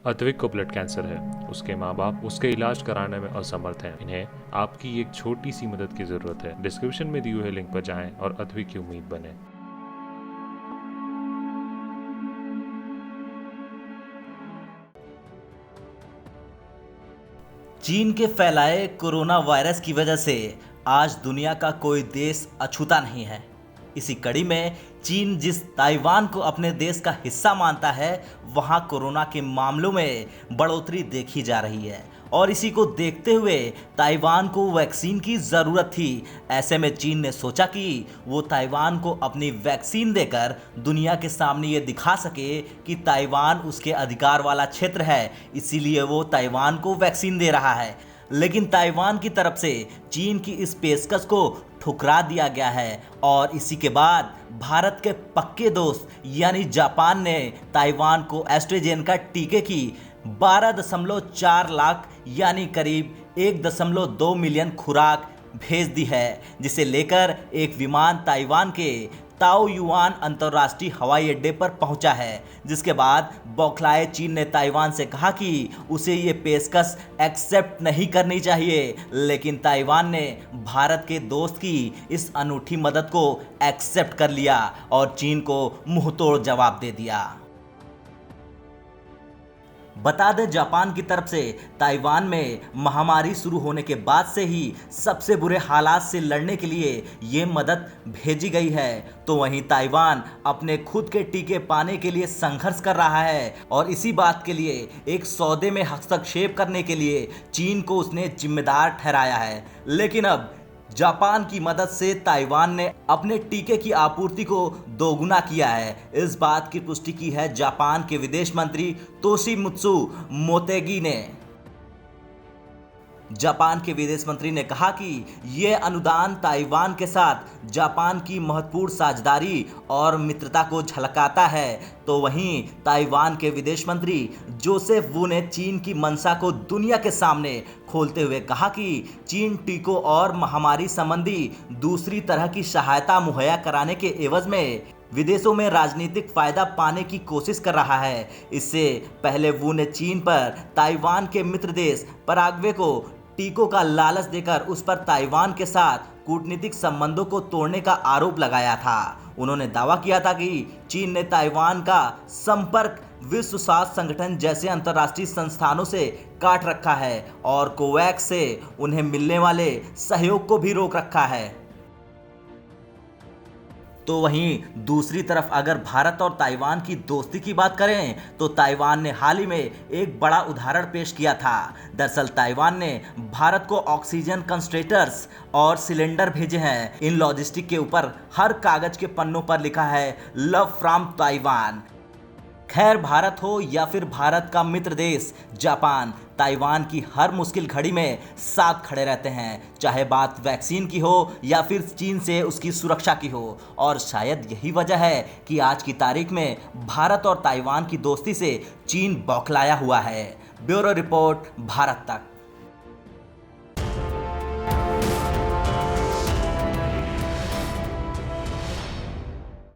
अद्विक को blood cancer है। उसके माँ बाप उसके इलाज कराने में असमर्थ हैं। इन्हें आपकी एक छोटी सी मदद की जरूरत है। डिस्क्रिप्शन में दिए हुए लिंक पर जाएं और अद्विक की उम्मीद बने। चीन के फैलाए कोरोना वायरस की वजह से आज दुनिया का कोई देश अछूता नहीं है। इसी कड़ी में चीन जिस ताइवान को अपने देश का हिस्सा मानता है, वहां कोरोना के मामलों में बढ़ोतरी देखी जा रही है और इसी को देखते हुए ताइवान को वैक्सीन की ज़रूरत थी। ऐसे में चीन ने सोचा कि वो ताइवान को अपनी वैक्सीन देकर दुनिया के सामने ये दिखा सके कि ताइवान उसके अधिकार वाला क्षेत्र है, इसीलिए वो ताइवान को वैक्सीन दे रहा है। लेकिन ताइवान की तरफ से चीन की इस पेशकश को ठुकरा दिया गया है और इसी के बाद भारत के पक्के दोस्त यानी जापान ने ताइवान को एस्ट्राजेनेका टीके की 12.4 लाख यानी करीब 1.2 मिलियन खुराक भेज दी है, जिसे लेकर एक विमान ताइवान के ताओयुआन अंतर्राष्ट्रीय हवाई अड्डे पर पहुंचा है। जिसके बाद बौखलाए चीन ने ताइवान से कहा कि उसे ये पेशकश एक्सेप्ट नहीं करनी चाहिए, लेकिन ताइवान ने भारत के दोस्त की इस अनूठी मदद को एक्सेप्ट कर लिया और चीन को मुंहतोड़ जवाब दे दिया। बता दें, जापान की तरफ से ताइवान में महामारी शुरू होने के बाद से ही सबसे बुरे हालात से लड़ने के लिए ये मदद भेजी गई है, तो वहीं ताइवान अपने खुद के टीके पाने के लिए संघर्ष कर रहा है और इसी बात के लिए एक सौदे में हस्तक्षेप करने के लिए चीन को उसने जिम्मेदार ठहराया है। लेकिन अब जापान की मदद से ताइवान ने अपने टीके की आपूर्ति को दोगुना किया है। इस बात की पुष्टि की है जापान के विदेश मंत्री तोशिमित्सु मोतेगी ने। जापान के विदेश मंत्री ने कहा कि यह अनुदान ताइवान के साथ जापान की महत्वपूर्ण साझेदारी और मित्रता को झलकाता है। तो वहीं ताइवान के विदेश मंत्री जोसेफ वू ने चीन की मंशा को दुनिया के सामने खोलते हुए कहा कि चीन टीकों और महामारी संबंधी दूसरी तरह की सहायता मुहैया कराने के एवज में विदेशों में राजनीतिक फायदा पाने की कोशिश कर रहा है। इससे पहले वू ने चीन पर ताइवान के मित्र देश पराग्वे को टीकों का लालच देकर उस पर ताइवान के साथ कूटनीतिक संबंधों को तोड़ने का आरोप लगाया था। उन्होंने दावा किया था कि चीन ने ताइवान का संपर्क विश्व स्वास्थ्य संगठन जैसे अंतर्राष्ट्रीय संस्थानों से काट रखा है और कोवैक्स से उन्हें मिलने वाले सहयोग को भी रोक रखा है। तो वहीं दूसरी तरफ अगर भारत और ताइवान की दोस्ती की बात करें तो ताइवान ने हाल ही में एक बड़ा उदाहरण पेश किया था। दरअसल ताइवान ने भारत को ऑक्सीजन कंसंट्रेटर्स और सिलेंडर भेजे हैं। इन लॉजिस्टिक के ऊपर हर कागज के पन्नों पर लिखा है लव फ्रॉम ताइवान। खैर, भारत हो या फिर भारत का मित्र देश जापान, ताइवान की हर मुश्किल घड़ी में साथ खड़े रहते हैं, चाहे बात वैक्सीन की हो या फिर चीन से उसकी सुरक्षा की हो। और शायद यही वजह है कि आज की तारीख में भारत और ताइवान की दोस्ती से चीन बौखलाया हुआ है। ब्यूरो रिपोर्ट, भारत तक।